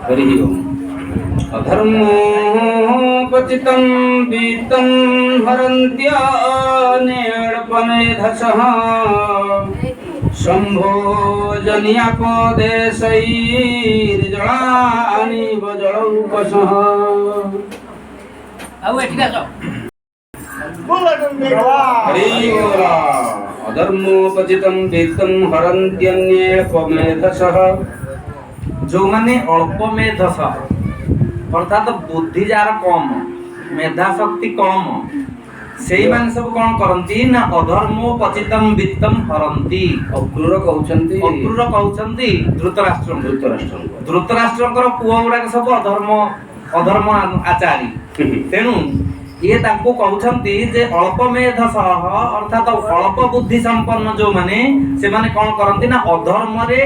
हरि ओम। अधर्मोपचितं वित्तं हरन्त्यनेऽर्पमेधसः शम्भो जनियापदेशैर्जलानिव जलौकसः। अधर्मोपचितं वित्तं हरन्त्यनेऽर्पमेधसः। जो माने अल्प मेधस अर्थात बुद्धि जार कम मेधा शक्ति कम से माने सब कौन करती ना अधर्मोपचितं वित्तं हरन्ति। अक्रूर कहउछन्ति धृतराष्ट्रंकर पुओ गुडा सब अधर्म आचारी तेणु ये ताको कहउछन्ति जे अल्प मेधस अर्थात अल्प बुद्धि संपन्न जो माने से माने कौन करती ना अधर्म रे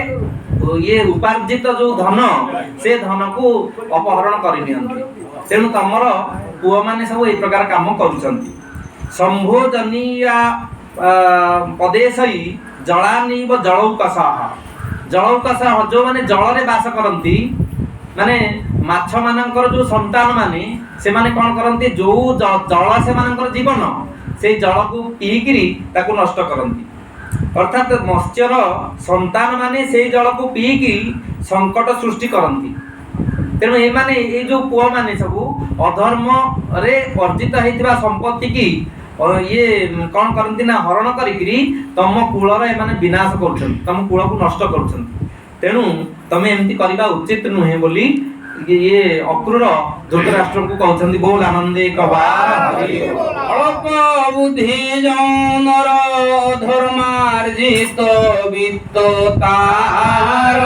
ये उपार्जित जो धन से धन को अपहरण करिनियंती। तेणु तमर पुओ माने सब ए प्रकार काम करूछन्ति। संभोजनीया पदेशई जलानीव जलौकसः। जलौकसः जो माने जल रे वास करंती माने माछ मानकर जो संतान माने से माने कोन करंती जो जल से मानकर जीवन से जल को पीकिरी ताको नष्ट करंती। अर्थात मत्स्यर संतान माने से जल को पीकी संकट सृष्टि करंती। तेणु ए माने ए जो पुओ माने सब अधर्म रे अर्जित हेतिबा संपत्ति की ये कौन करंती ना हरण करिकरी तम कूलर ए माने विनाश करछन तम कूल को नष्ट करछन। तेणु तमे एमती करबा उचित नुहे बोली ये अक्रूर धृतराष्ट्र को कहछन्ती बोल आनंदे कबा। अल्प बुद्धि जनर धर्मार्जित वित्त तार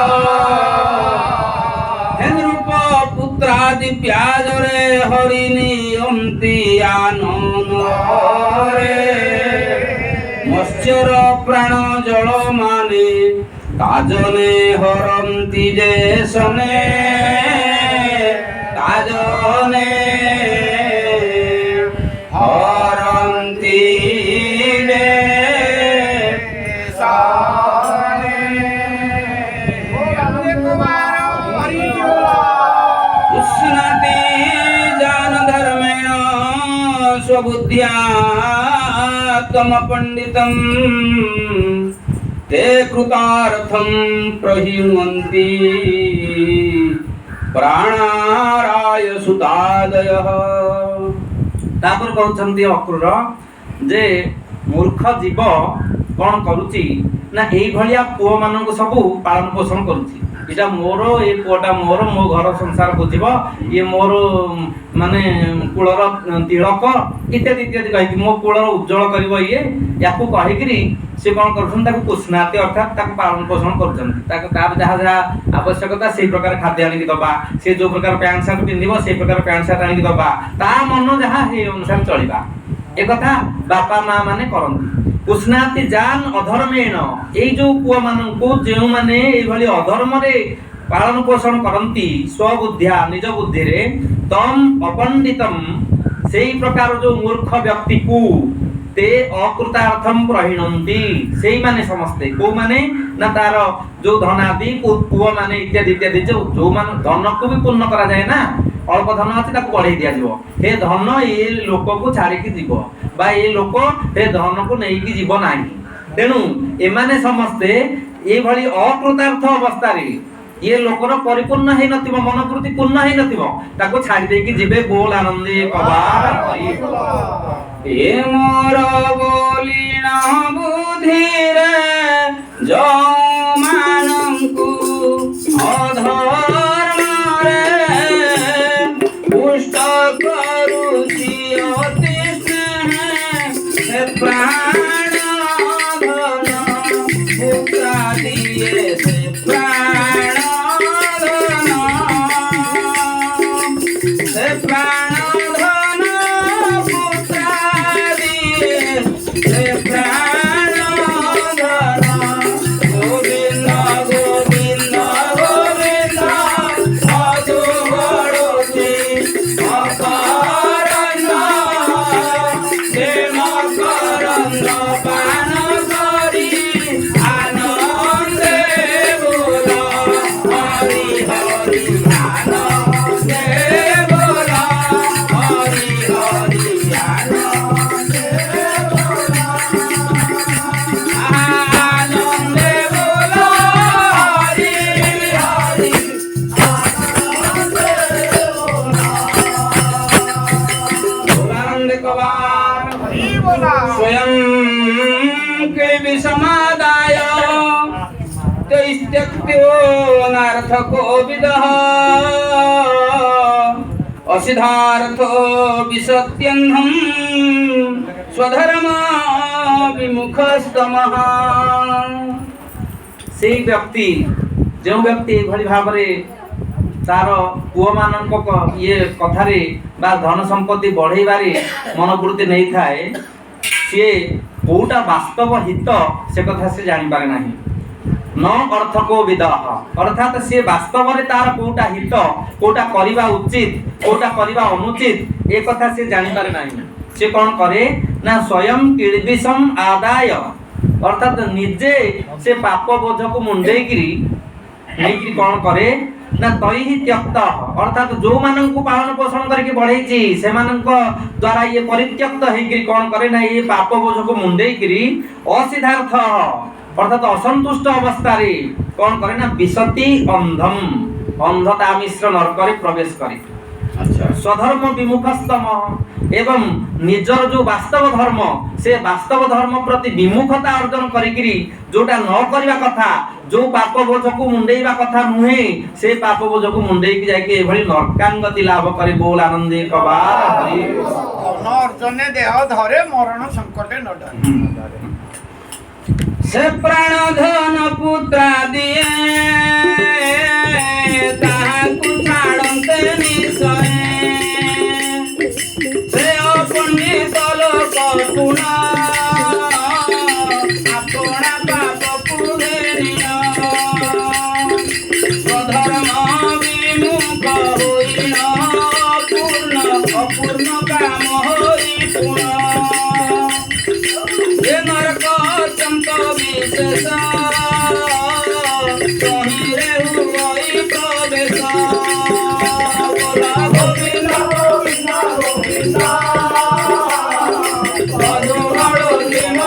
हेन्द्रुप पुत्रादि प्याजरे हरिणी अंति आननरे मत्स्यर प्राण जल माने ताजने हरन्ति जे सने ताजने हरन्ति जे सने। उष्णति जान धर्मेण स्वबुद्ध्या तम पंडितम् ते कृतार्थं प्रहिण्वन्ति प्राणाराय सुतादयः। तापर कहउछन्ति अक्रूर जे मूर्ख जीव कौन करुची ना एई भलिया पुओ मानक सबु पालन पोषण करुची। इटा मोर ए पुओटा मोर मो घर संसार बुझिब ये मोर माने कुलर तिलक इत्यादि इत्यादि कहि मो कुलर उज्जवल करिब ये याकू कहिकरी से कौन करछन ताको पुष्णाति अर्थात ताको पालन पोषण करछन ताको तार जहा जहा आवश्यकता से प्रकार खाद्य आनि दबा से जो प्रकार पैंट शर्ट पिंदिबो से प्रकार पैंट शर्ट आनि दबा ता मन जहा हे अनुसार चलिबा ए कथा बापा मां माने करंती। पुष्णाति जान अधर्मेण ए जो पुआ माननको जेउ माने ए भली अधर्म रे पालन पोषण करंती स्वबुद्ध्या निज बुद्धि रे तम अपंडितम सेई प्रकार जो मूर्ख व्यक्ति को ते अकृतार्थम प्रहिणन्ति सेई माने समस्ते को माने ना तार जो धनादि पुओ माने इत्यादि इत्यादि जो मान धन को भी पूर्ण करा जाए ना अल्प धन अछि ताको बढ़ाई दिया जिवो हे धन ए लोक को छाड़ी की जीव बा ए लोक हे धन को नै की जीव नाही। तेणु ए माने समस्ते ए भली अकृतार्थ अवस्था रे ये लोकर परिपूर्ण है नथिबो मनोकृति पूर्ण है नथिबो ताको छाड़ी दे की जीवे बोल आनंदे कबा। ए मोर बोलिना बुद्धि रे जो मानंकु अधर्म रे पुष्ट करूची अति स्नेह प्राण धन पुत्र दिए से प्राण धन से प्राण धन पुत्र दिए से प्राण धन गोविंद गोविंद गोविंद मधु बड़ोती मकरंद हे मकरंद पान करी आनंद नार्थ कोविदः असिधार्थो विसत्यन्धं स्वधर्म विमुखस्तमः। से व्यक्ति जो व्यक्ति एभली भाव तार पुओ मान ये कथारे बा धन संपत्ति बढ़ेबारे मनोवृत्ति नहीं थाए सी कोटा वास्तव हित से कथा से जानी पारे नहीं। न अर्थ को विदह अर्थात सी वास्तव में तार कोटा हित कोटा करिबा उचित कोटा करिबा अनुचित ए कथा से जानी पारे नहीं। से कौन करे ना स्वयं किलबिषम आदाय अर्थात निजे से पाप बोझ को मुंडेगिरी नहीं कौन करे ना तई ही त्यक्त अर्थात जो मानन को पालन पोषण करके बढ़ेची से मानन को द्वारा ये परित्यक्त हेकरी कौन करे ना ये पाप बोझ को मुंडेगिरी असिद्धार्थ अर्थात असंतुष्ट अवस्था रे कौन करे ना विसति अंधम अंधता मिश्र नरक रे प्रवेश करे। अच्छा स्वधर्म विमुखस्तम एवं निजर जो वास्तव धर्म से वास्तव धर्म प्रति विमुखता अर्जन करिकरी जोटा न करबा कथा जो पाप बोझ को मुंडेइबा कथा नुहे से पाप बोझ को मुंडेई जाय के एभली नरकांगति लाभ करे। बोल आनंदे कबार हरि न अर्जने देह धरे मरण संकटे न डरे। से प्राण धन पुत्र दिए ताहाकु छाड़न्ते निश्चय से अपने तलोक पुना अपना पाप पुरेरिया स्वधर्म विमुख होई पूर्ण अपूर्ण काम होई पुना ये नरक चंत विशेष कहीं रे हुई प्रवेश। बोला गोविंद गोविंद गोविंद मधुबड़ो प्रेम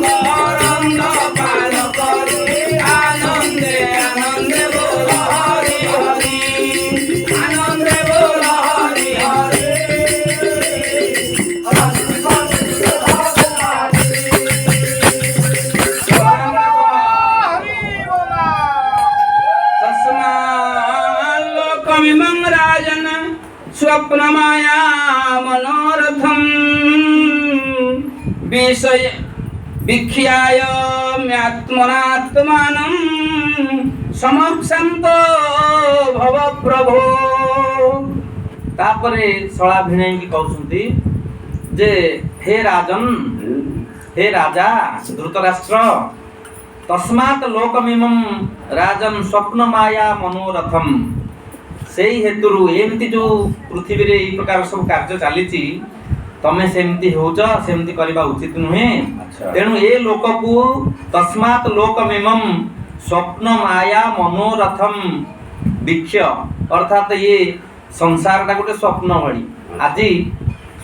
करंद पान करी आनंदे आनंदे बोल हरि हरि आनंदे बोल हरि हरि। स्वप्न माया मनोरथम विषय विख्याय आत्मनात्मानं समक्षंतो भव प्रभो। तापरे सळा भिणई की कहउछंती जे हे राजन हे राजा धृतराष्ट्र तस्मात् लोकमिमं राजन स्वप्न माया मनोरथम से हेतु एमती जो पृथ्वी रे ई प्रकार सब कार्य चली तमे सेमती होच सेमती करबा उचित नुहे। तेणु ए लोक को तस्मात् लोकमिमं स्वप्न माया मनोरथम वीक्ष्य अर्थात ये संसार टा गोटे स्वप्न भली आज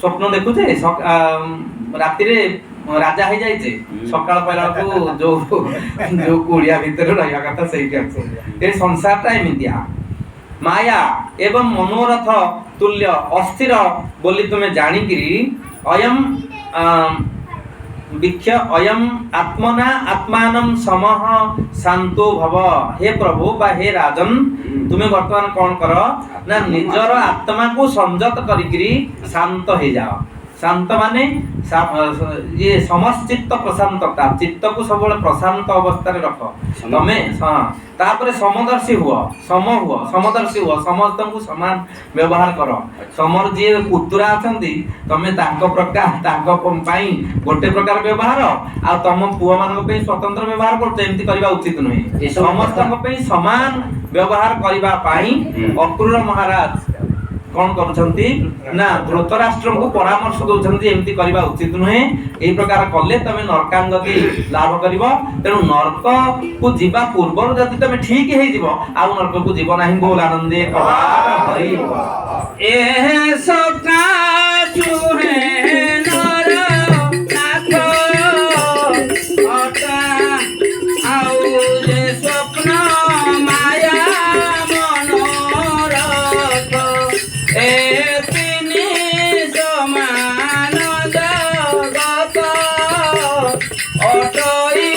स्वप्न देखुचे राति रे राजा हो जाइए सकाल पहला को जो जो कुड़िया भीतर रहा कथा से संसार टा एमतिया माया एवं मनोरथ तुल्य अस्थिर बोली तुम्हें जानिकी अयम वीक्ष्य अयम आत्मना आत्मानं समः शांतो भव। हे प्रभु बा हे राजन तुम्हें वर्तमान कौन कर ना निजर आत्मा को संयत करिकरी शांत हो जाओ। शांत माने ये समचित्त प्रशांतता चित्त को सब प्रशांत अवस्था रे रख तमे तापर समदर्शी हुआ समदर्शी हुआ समस्त को समान व्यवहार कर। समर जी पुतुरा अछंती तमे तांको प्रकार तांको पई गोटे प्रकार व्यवहार आ तम पुआ मान पे स्वतंत्र व्यवहार करते एमती करबा उचित नहीं। समस्त पे समान व्यवहार करबा पाई अक्रूर महाराज कौन करुछंती ना धृतराष्ट्र को परामर्श दउछंती एमती करबा उचित नुहे। एई प्रकार कले तमे नरकांगति लाभ करिवो। तेणु नरक को जीवा पूर्व जदि तमे ठीक हे जीवो आ नरक को जीव नाही। बोल आनंदे कबार हरि ए सका सुहे नर नाथ अटा आउ जे स्वप्न माया मनोरथ ए तिनी समान जगत अटई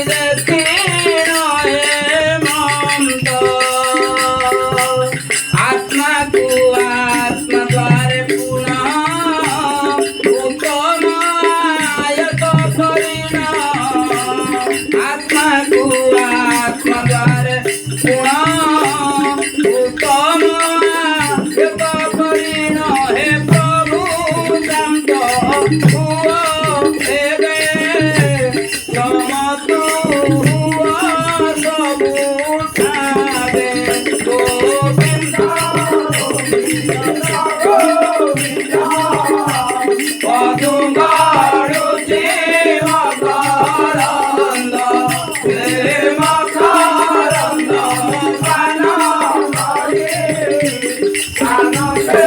देखी तू सबु ठारे गोविंद पदुगाड़ुची मकरंद प्रेम करंद काना आनंदे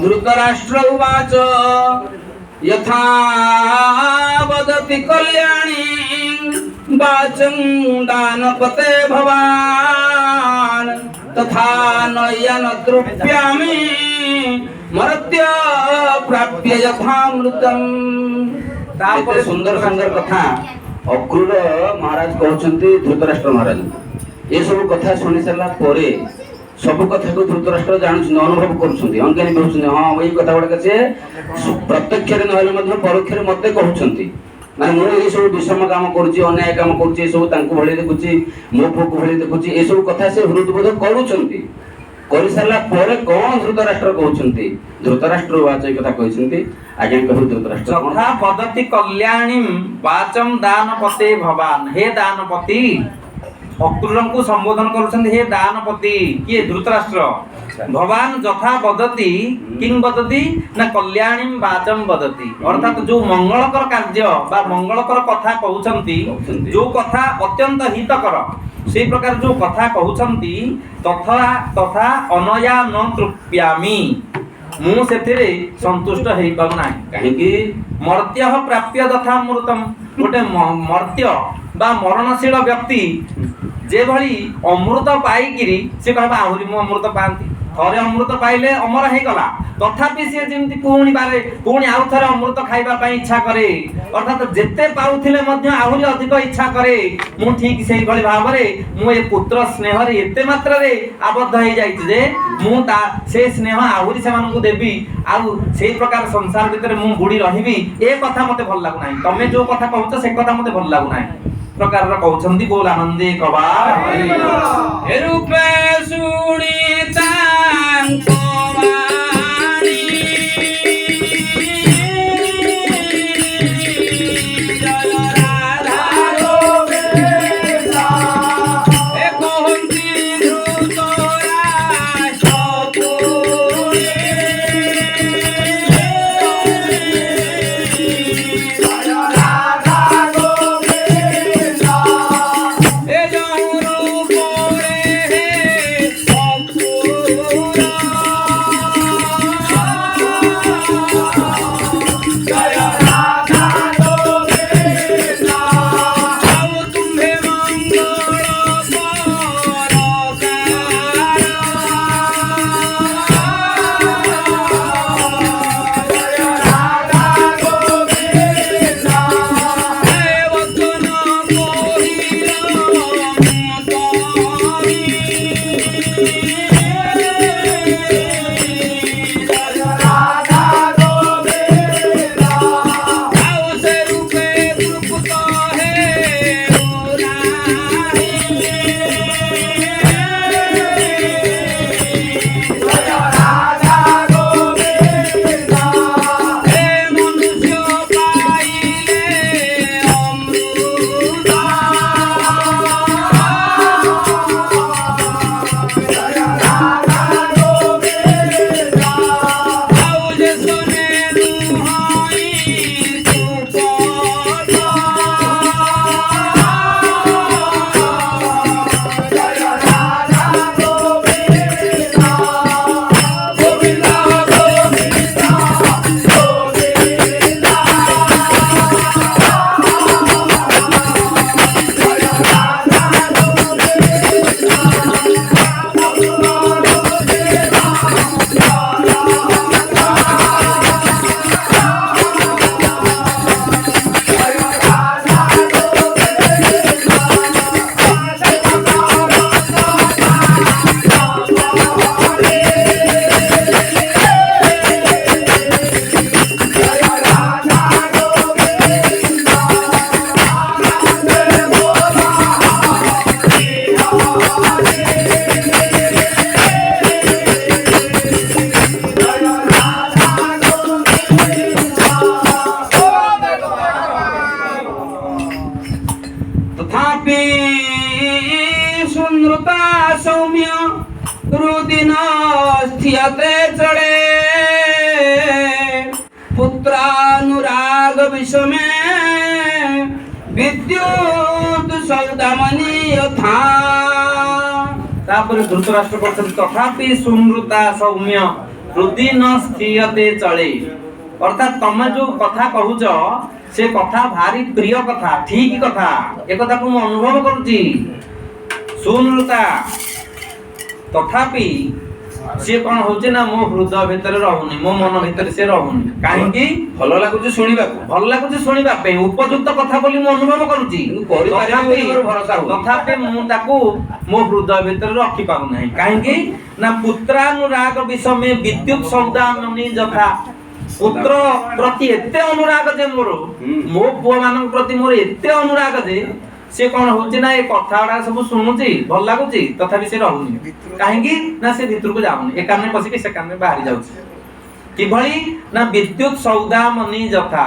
धृतराष्ट्र उवाच यथा वदति कल्याणी वाचं दानपते भवान् तथा नयन तृप्यामि मर्त्य प्राप्य यथामृतम्। तापर सुंदर सुंदर कथा अक्रूर महाराज कहउछन्ति धृतराष्ट्र महाराज ये सब कथा सुनि सरला परे सब कथा को धृतराष्ट्र जानुछन् अनुभव करुछन्ति अंज्ञानी कहउछन्ति हां एई कथा गुडा से प्रत्यक्ष रे नहले मध्ये परोक्ष रे मते कहउछन्ति माने मु ए सब विषम काम करूची अन्याय काम करूची ए सब तांको भଳି देखुची मो पुक भଳି देखुची ए सब कथा से हृदयबोध करूछन्ति करि सरला परे कोन धृतराष्ट्र कहउछन्ति धृतराष्ट्र वाच ए कथा कहउछन्ति आज्ञा कहु धृतराष्ट्र तथा वदति कल्याणीं वाचं दानपते भवान् हे दानपति अक्रूरं को संबोधन करुछन्ति हे दानपति किए धृतराष्ट्र भवान् यथा वदति किं वदति ना कल्याणीं वाचं वदति अर्थात जो मंगलकर कार्य बा मंगलकर कथा कहउछन्ति जो कथा अत्यंत हितकर से प्रकार जो कथा कहउछन्ति तथा तथा अनया न तृप्यामि मु सेथिरे संतुष्ट हेइ पाउ नाही काहेकि मर्त्यः प्राप्य तथा मृतम गोटे मर्त्य बा मरणशील व्यक्ति जे भली अमृत पाइकिरी से कहबा आहुरी मु अमृत पांती थरे अमृत पाइले अमर हे गला तथापि से जेमति पुणी बारे पुणी आउ थरे अमृत खाइबा पई इच्छा करे अर्थात जेते पाउथिले मध्ये आहुरी अधिक इच्छा करे मु ठीक सेही भली भाबरे मु ए पुत्र स्नेह रे एते मात्रा रे आबद्ध हे जाईति जे मु ता से स्नेह आहुरी से मानकु देबी आउ सेही प्रकार संसार भितर मु बुडी रहिबी ए कथा मते भल लागु नाही तमे जो कथा कहउछ से कथा मते भल लागु नाही प्रकार कहउछन्ति बोल आनंदे कबार ए रूपे सुनीता वाणी जय राधा गोविंदा ए कहन्ति धृतराष्ट्र पुनी जय राधा गोविंदा ए जहुरु पोरे हे अक्रूरा चढ़े पुत्रानुराग विश्व में विद्युत सौदामनी था। तापर धृतराष्ट्र कहते तथापि सुमृता सौम्य हृदय न स्थियते चले। अर्थात तमे जो कथा कहूच से कथा भारी प्रिय कथा, ठीक कथा, एक कथा को अनुभव करुची। सुमृता तथापि सी कौन होचे ना मो हृदय भितर रहउनी, मो मन भितर से रहउनी। काहेकि भल लागुची सुनिबा को, भल लागुची सुनिबा पे उपयुक्त कथा बोली मो अनुभव करूची, तथापि मु ताकू मो हृदय भितर रखी पारु नाही। काहेकि ना पुत्रानुराग विषय में विद्युत सौदामनी जथा पुत्र प्रति एते अनुराग जे मोर, मो पुआ मान प्रति मोर एते अनुराग जे से कौन होची ना ए कथा गुडा सब सुनुची, भल लागुची, तथापि से रहउनी। काहेकि ना से भितर को जाउनी, ए काने पसी के से काने बाहरी जाउची। किभली ना विद्युत सौदामनी जथा,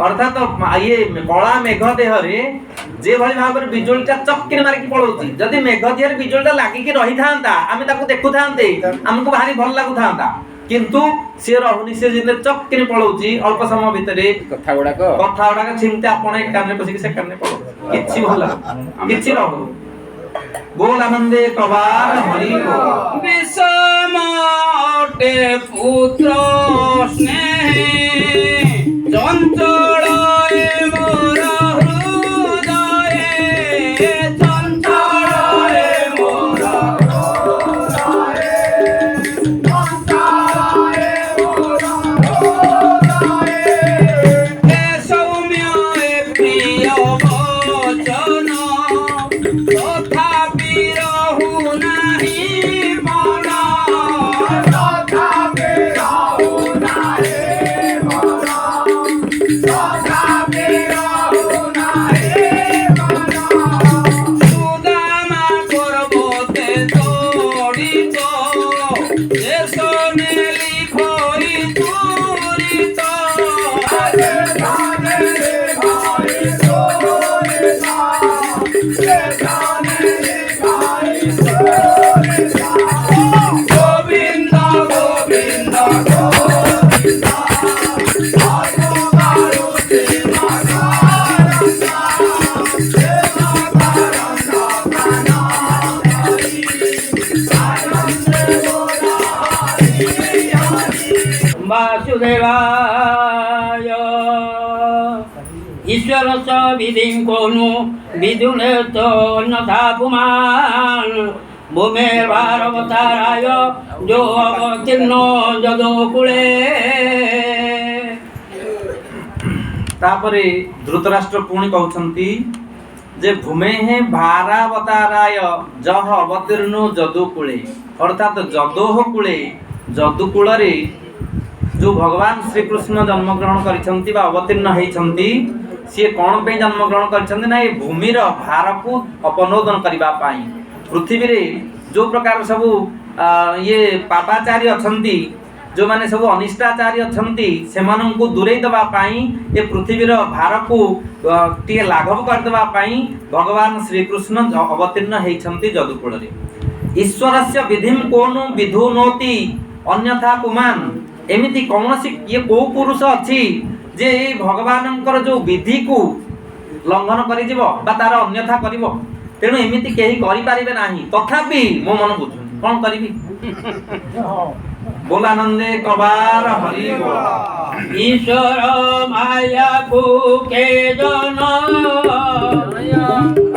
अर्थात ये कला मेघ देह रे जे भली भाव रे बिजुलीटा चक्की मारी की पळौची, जदी मेघ देह रे बिजुलीटा लागि की रही थांता आमे ताको देखु थांते, हमको भारी भल लागु थांता, किंतु से रहुनी से जिने चक्की पळौची अल्प समय भितरे कथा गुडा चिंता आपण एक काने पसी के से काने पळौ किछि भल किछि रहु। बोल आनंदे कबार हरि बोल। विषमटे पुत्र स्नेह चंचल मोर हृदय, चंचल मोर हृदय, चंचल मोर हृदय। हे सौम्य प्रिय वचन तथापि रहु नाही मन, तथापि रहु नाही मन, तथापि रहु नाही मन। सुदामा पर्वते तोड़ित देश नेली खोई तुरित, गोविंद गोविंद गोविंद वासुदेवाय ईश्वर स विधि कोनु विदुने तो अन्यथा पुमान भूमे भारवताराय जो अवतीर्ण जदोकुले। तापरे धृतराष्ट्र पुणी कहउछंती जे भूमे हे भारावताराय जह अवतीर्ण जदोकुले, अर्थात जदोह कुले जदुकुल रे जो भगवान श्री कृष्ण जन्म ग्रहण करिसंती बा अवतीर्ण हेइसंती, से कोन पे जन्म ग्रहण करिसंती ना ये भूमिर भार को अपनोदन करिबा पाई। पृथ्वी रे जो प्रकार सब ये पापाचारी अछंती, जो माने सब अनिष्टाचारी अछंती, सेमानन को दूरे दबा पाई ये पृथ्वीर भार को टिके लाघव कर दबा पाई भगवान श्री कृष्ण अवतीर्ण हेइसंती जदुकुल रे। ईश्वरस्य विधिम कोनो विधुनोति अन्यथा पुमान, एमिति कौनसी ये को पुरुष अछि जे भगवानंकर जो विधि को लंघन करि जीव बा तार अन्यथा करिवो, तेणु एमिति केही करि पारिबे नाही, तथापि मो मन बुझु कोन करिवि। बोलानंदे कबार हरि बोल। ईश्वर माया को के जन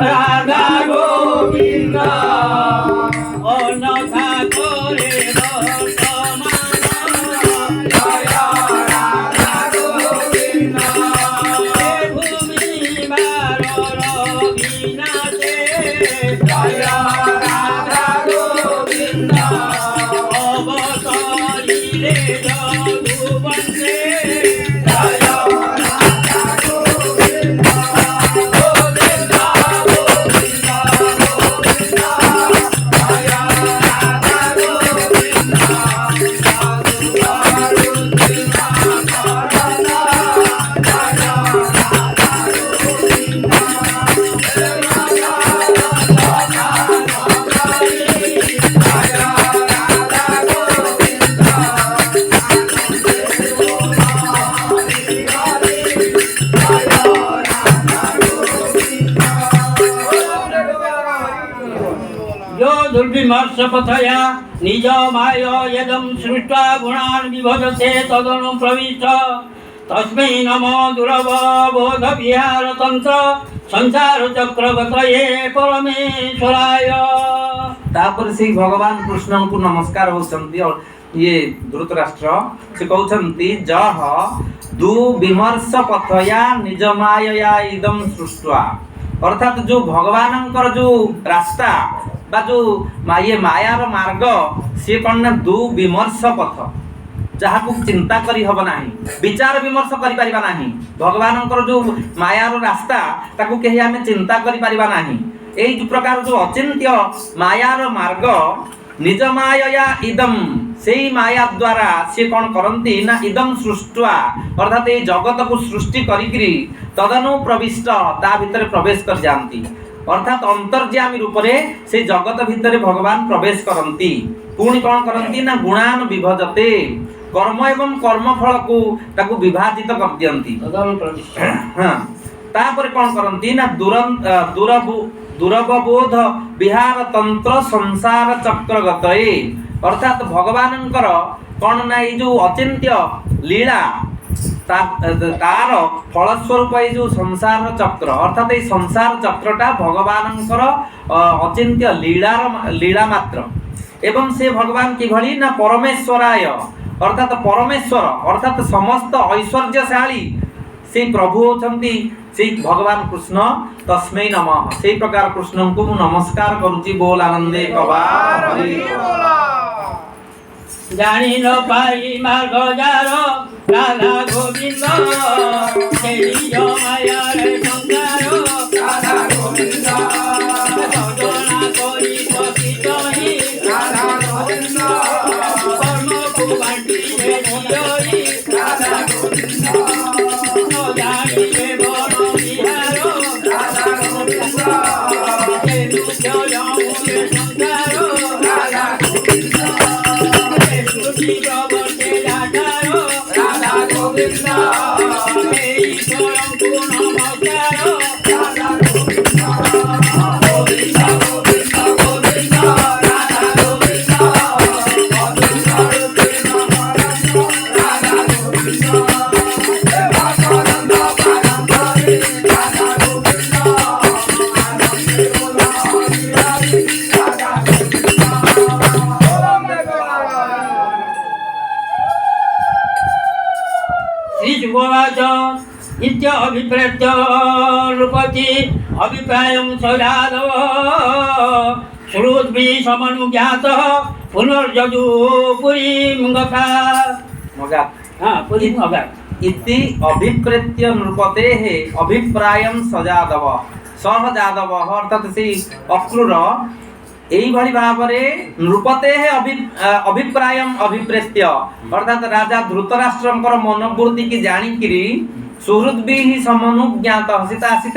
राधा गोविंद अन्यथा करे विमर्शपथया निज माय यदं सृष्ट्वा गुणान् विभजते तदनु प्रविष्ट तस्मै नमो दुरवबोधविहारतन्त्र संसारचक्रगतये परमेश्वराय। तापर से भगवान कृष्ण को नमस्कार होचंती और ये धृतराष्ट्र से कहउछंती जह दु विमर्श पथया निज मायया इदम सृष्ट्वा अर्थात जो भगवानंकर जो रास्ता बा जो ये मायार मार्ग सी कौन ना दु विमर्श पथ जहाँ को चिंता करी हब नाही विचार विमर्श करि परिबा नाही भगवानंकर जो मायार रास्ता ताकू केही आमे चिंता करि परिबा नाही एई जो प्रकार जो अचिंत्य मायार मार्ग निज मायया इदम सेई माया द्वारा से कौन करती ना इदम सृष्टवा अर्थात ये जगत को सृष्टि करिकरी तदनु प्रविष्ट ता भितर प्रवेश कर जाती अर्थात अंतर्यामी रूप से जगत भितर भगवान प्रवेश करती पुणी कौन करती ना गुणान विभजते कर्म एवं कर्मफल को ताकू विभाजित कर दियंती तदनु प्रविष्ट हाँ तापर कौन करती ना दुरवबोध विहार तंत्र संसार चक्रगत अर्थात भगवानंकर कौन ना ये जो अचिंत्य लीला तार फलस्वरूप ये जो संसार चक्र अर्थात ये संसार चक्रटा भगवानंकर अचिंत्य लीला मात्र एवं से भगवान किभली ना परमेश्वराय अर्थात परमेश्वर अर्थात समस्त ऐश्वर्यशाली से प्रभु होचंती से भगवान कृष्ण तस्मै नमः से प्रकार कृष्ण को नमस्कार करूची बोल आनंदे कबार जानी न पाई मार्ग जार राधा गोविंद तेरी जो माया रे संसार राधा गोविंद सजना कोरी पति जही राधा गोविंद कर्म को बांटी दे दियोई राधा गोविंद न जानी रे बन बिहार राधा गोविंद तेरू जो जाऊं रे संसार राधा गोविंद राधा गोविंद मेरी परम पूर्ण नमस्कार राधा गोविंद गोविंद गोविंद गोविंद राधा गोविंद गोविंद राधा गोविंद श्रीजुगोवाच नित्य अभिप्रेत्य नृपति अभिप्रायं सदादव श्रुद्भिः समनुज्ञातः पुनर्जदुपुरीं गता मगात् पुरीं अगात् इति अभिप्रेत्य नृपतेः अभिप्रायं सजादव सह जादव अर्थात से अक्रूर यही भाव नृपते अभिप्राय अभिप्रेत्य अर्थात राजा धृतराष्ट्रंकर मनोवृत्ति की जाणिकी सुहृद भी ही समनुज्ञात सी आसी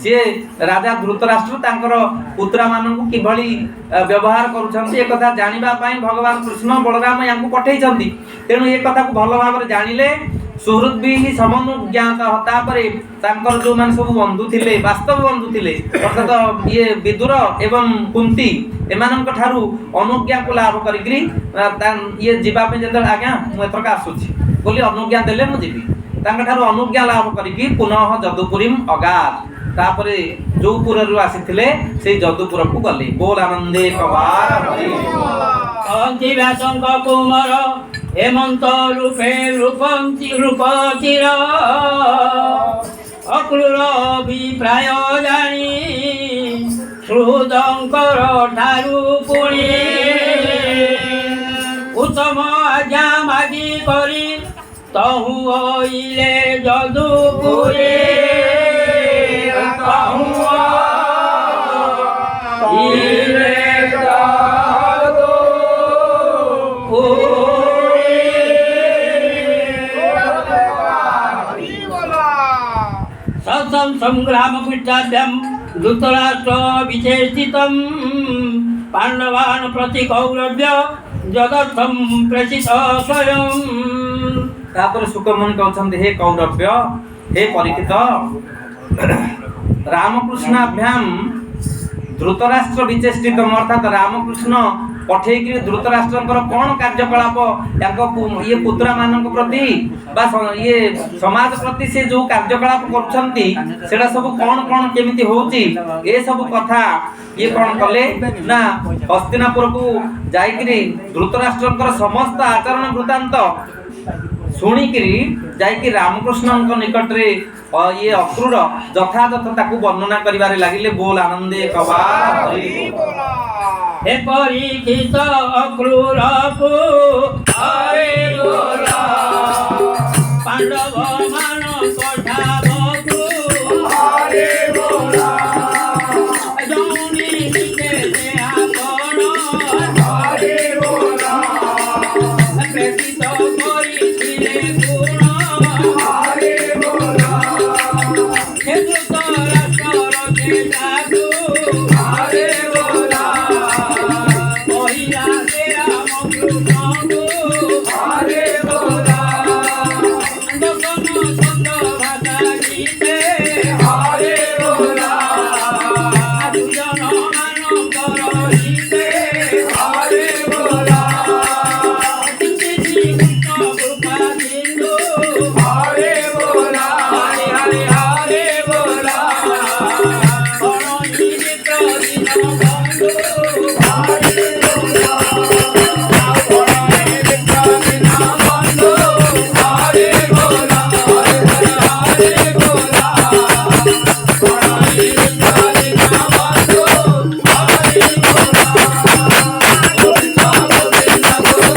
सी राजा धृतराष्ट्र तांकर पुत्रा मानू किभली व्यवहार करुछंती एक कथा जानिबा पई भगवान कृष्ण बलराम यांकु पठेइछंती तेणु एक कथा को भल भाव जानिले सुहृद भी ही समनुज्ञात तापरे तांकर जो मान सब बंधु थिले वास्तव बंधु थिले अर्थात ये विदुर एवं कुंती एमानंक ठारू अनुज्ञा को लाभ करिकरी ये जीवा पे जदर आज्ञा मु एतरका आसुची बोली अनुज्ञा देले मु जीवी तांक ठारू अनुज्ञा लाभ करिकरी पुनः जदुपुरीम अगाध तापरे जो पुररु आसीथिले से जदुपुर को गले बोल आनंदे कबार अहंति व्यासंक कुमार हेमंत रूपे रूपंति रूपचिर अक्रूर अभिप्राय जानी श्रुदंकर ठारू पुणी उत्तम आज्ञा मागी करी तहु ओइले जदुपुरी तहु ओइले संग्राम पृष्ठाभ्यां धृतराष्ट्र विचेष्टितं पांडवान् प्रति कौरव्य जगत्थं प्रेषित स्वयं तापर सुकमुनि कहउछन्ते हे कौरव्य हे परीक्षित रामकृष्णाभ्याम धृतराष्ट्र विचेष्टितम अर्थात रामकृष्ण पठेइकरी धृतराष्ट्रଙ୍କର कौन कार्यकलाप ये पुत्रा मानक प्रति बा ये समाज प्रति से जो कार्यकलाप करछंती सेडा सब कौन कौन केमिति होउची ए सब कथा ये कौन कले ना हस्तिनापुर को जाइकरी धृतराष्ट्रଙ୍କର समस्त आचरण वृत्तांत शुणिकी जाइकी रामकृष्ण निकट रे ये अक्रूर यथायथ ताकू वर्णना करिवारे लागिले बोल आनंदे कबार हे परीक्षित अक्रूर को हरे बोला पांडव मान कठावकु हरे बोला जौनी निके से आपण हरे बोला प्रेषित करिथिले गुण हरे बोला हे धृतराष्ट्र के जादू हरे बोला महिला से रामकृष्ण को हरे बोला दर्शन छंद भाषा गीते हरे बोला दुर्जन मानकर हिते हरे बोला कृष्ण कृपा सिंधु हरे बोला हरे हरे हरे बोला करुणी मित्र दीन बंधु हरे बोला करुणी मित्र दीन बंधु हरे बोला हरे हरे हरे बोला करुणी मित्र दीन बंधु हरे बोला गोविंदा गोविंदा गोविंदा हरे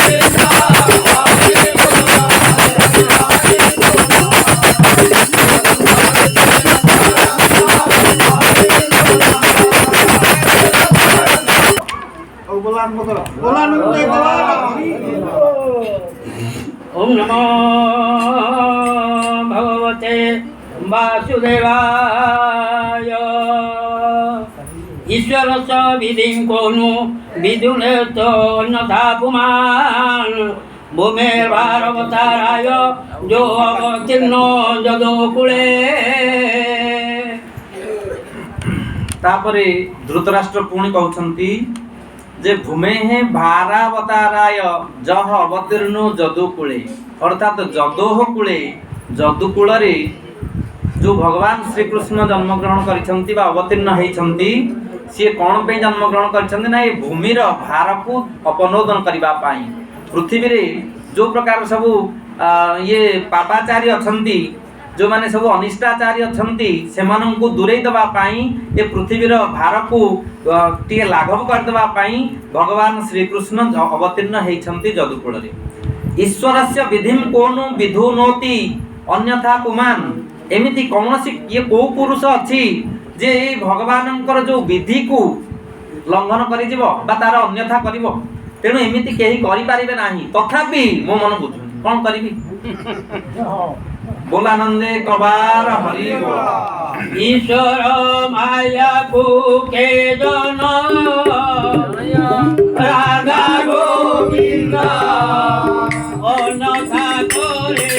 बोला ओम नमो भगवते वासुदेवाय ईश्वर स विधिं कोनु विदुने तो अन्यथा पुमान भूमे भारवताराय जो अवतीर्ण जदोकुले तापरे धृतराष्ट्र पुणी कहउछंती जे भूमे हे भारावताराय जह अवतीर्ण जदुकुले अर्थात जदोह कुले जदुकुल रे जो भगवान श्री कृष्ण जन्म ग्रहण करिसंती बा अवतीर्ण हेइसंती से कोन पे जन्म ग्रहण करिसंती ना ये भूमिर भार को अपनोदन करिबा पाई पृथ्वी रे जो प्रकार सब ये पापाचारी अछंती जो माने सब अनिष्टाचारी अछंती सेमानंकु दूरेई दबा पाई ये पृथ्वीर भार को टिके लाघव कर दबा पाई भगवान श्री कृष्ण अवतीर्ण हेइछंती जदुकुल रे ईश्वरस्य विधिं कोनु विधुनोति अन्यथा पुमान एमिति कौनसी ये को पुरुष अछि जे भगवानंकर जो विधि को लंघन करि जिवो बा तार अन्यथा करिवो तेणु एमिति केही करि पारिबे नाही तथापि मो मन बुझु कोन करिवि बोलानंदे कबार हरि बोल ईश्वर माया को के जन राधा गोविंद अन्यथा करे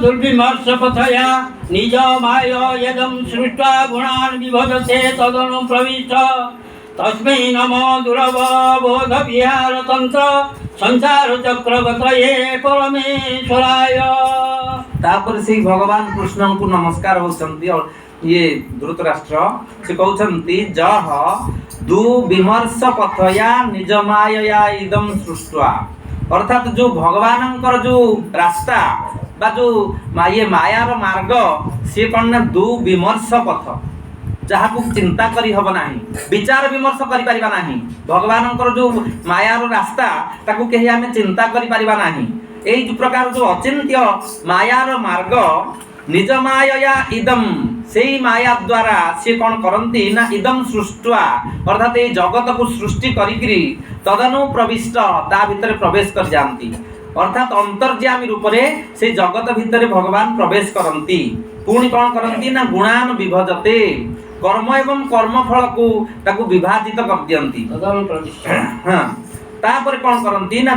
दुर्विमर्शपथया निज माय यदं सृष्ट्वा गुणान् विभजते तदनु प्रविष्ट तस्मै नमो दुरवबोध विहार तंत्र संसार चक्रगतये परमेश्वराय। तापर से भगवान कृष्ण को नमस्कार होचंती और ये धृतराष्ट्र से कहउछन्ति जह दुर्विमर्श पथया निज मायया इदम सृष्ट्वा अर्थात जो भगवानंकर जो रास्ता बा जो ये मायार मार्ग सी कौन ना दुर्विमर्श पथ जहाँ को चिंता करी हब नाही विचार विमर्श करि परिबा नाही भगवानंकर जो मायार रास्ता ताकू केही आमे चिंता करि परिबा नाही एई जो प्रकार जो अचिंत्य मायार मार्ग निज मायया इदम सेई माया द्वारा से कौन करती ना इदम सृष्टवा अर्थात ये जगत को सृष्टि करिकरी तदनु प्रविष्ट ता भितर प्रवेश कर जाती अर्थात अंतर्यामी रूप से जगत भितर भगवान प्रवेश करती पुणी कौन करती ना गुणान विभजते कर्म एवं कर्मफल को ताकू विभाजित कर दियंती हाँ तापर कौन करती ना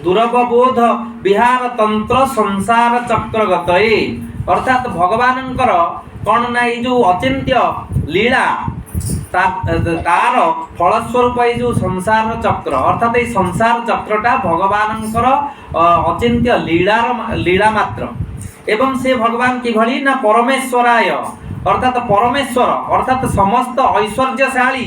दुरवबोध विहार तंत्र संसार चक्रगत अर्थात भगवानंकर कौन ना ये जो अचिंत्य लीला तार फलस्वरूप ये जो संसार चक्र अर्थात ये संसार चक्रटा भगवानंकर अचिंत्य लीला मात्र एवं से भगवान किभली ना परमेश्वराय अर्थात परमेश्वर अर्थात समस्त ऐश्वर्यशाली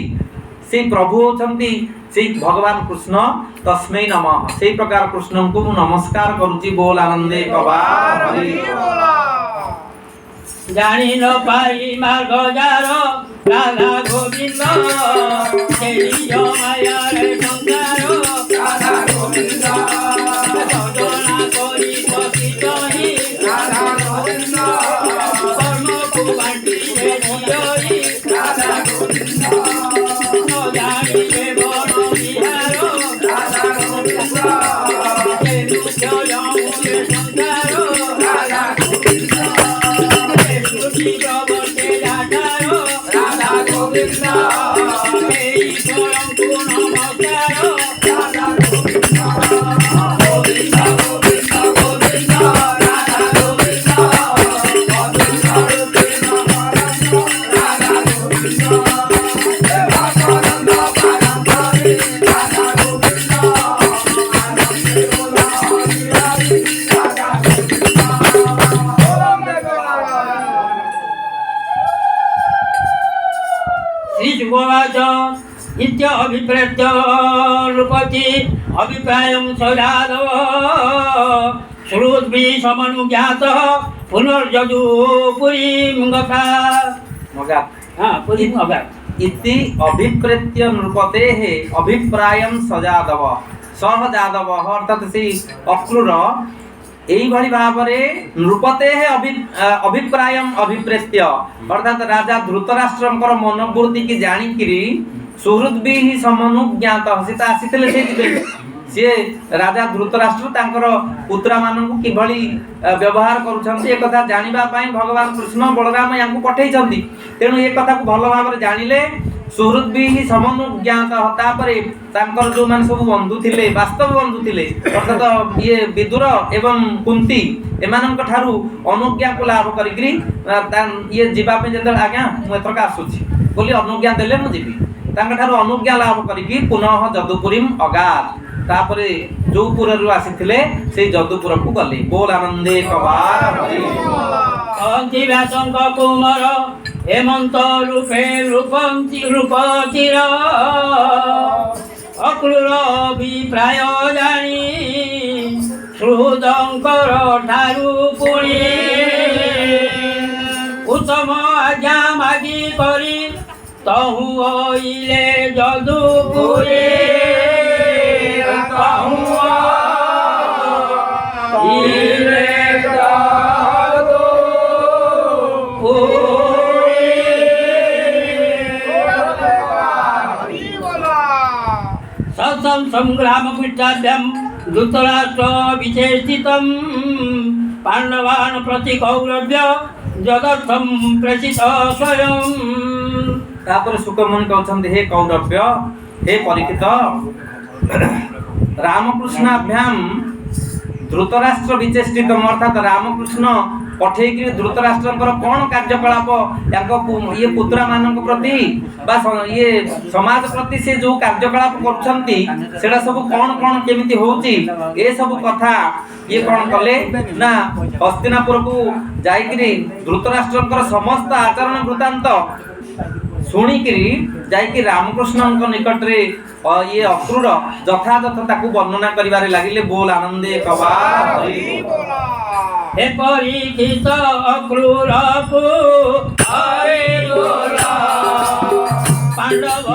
से प्रभु होती से भगवान कृष्ण तस्मै नमः से प्रकार कृष्ण को नमस्कार करुची बोल आनंदे कबार जानी न पाई मार्ग जार राधा गोविंद तेरी जो माया रे संसार राधा गोविंद सजना कोरी पतित ही राधा गोविंद कर्म को बांटी रे जियोई राधा गोविंद न जानी रे बड़ बिहार राधा गोविंद तेरू जो जाऊं रे संसार राधा गोविंद राधा गोविंद मेरी परम पूर्ण नमस्कार राधा गोविंद गोविंद गोविंद गोविंद राधा गोविंद राधा गोविंद श्रीजुगोवाच इत्य अभिप्रेत्य नृपति अभिप्रायं सजादव श्रुद्भिः समनुज्ञातः पुनर्जदुपुरीं गता पुरीं अगात् इति अभिप्रेत्य नृपतेः अभिप्रायं सजादव सह जादव अर्थात से अक्रूर यही भाव नृपते अभिप्राय अभिप्रेत्य अर्थात राजा धृतराष्ट्र मनोवृत्ति की जाणिकी सुहृद भी ही समनुज्ञात से आसी सी राजा धृतराष्ट्र तांकर पुत्रा मानू किभली व्यवहार करुछंती एक कथा जानिबा पई भगवान कृष्ण बलराम यांकु पठेइछंती तेणु एक कथा को भल भाव जानिले सुहृद भी ही समनुज्ञात तापरे तांकर जो मान सब बंधु थिले वास्तव बंधु थिले अर्थात ये विदुर एवं कुंती एमानंक ठारू अनुज्ञा को लाभ करिकरी ये जीवा पे जंदल आज्ञा मु एतरका आसुची बोली अनुज्ञा देले मु जीवी तांक ठारू अनुज्ञा लाभ करिकरी पुनः जदुपुरीम अगाध तापरे जोपुर रु आसीथिले से जदुपुर को गले बोल आनंदे कबार अंति व्यासंक कुमार हेमंत रूपे रूपंति रूपचिर अक्रूर अभिप्राय जानी श्रुदंकर ठारू पुणी उत्तम आज्ञा मागी करी तहु ओइले जदुपुरी तहु ओइले संग्राम पृष्ठाभ्यां धृतराष्ट्र विचेषितं पांडवान् प्रति कौरव्य जगत्थं प्रेषित स्वयं तापर सुकमुनि कहउछन्ति हे कौरव्य हे परीक्षित रामकृष्णाभ्यां धृतराष्ट्र विचेष्टितम अर्थात रामकृष्ण पठेइकरी धृतराष्ट्रଙ୍କର कौन कार्यकलाप ये पुत्रा मानक प्रति बा ये समाज प्रति से जो कार्यकलाप करछंती सेडा सब कौन कौन केमिति होउची ए सब कथा ये कौन कले ना हस्तिनापुर को जाइकरी धृतराष्ट्रଙ୍କର समस्त आचरण वृत्तांत शुणिकी जाइकि रामकृष्ण निकट रे ये अक्रूर यथातथ ताकू वर्णना करिवारे लागिले बोल आनंदे कबा हे परीक्षित अक्रूर को हरे बोला पांडव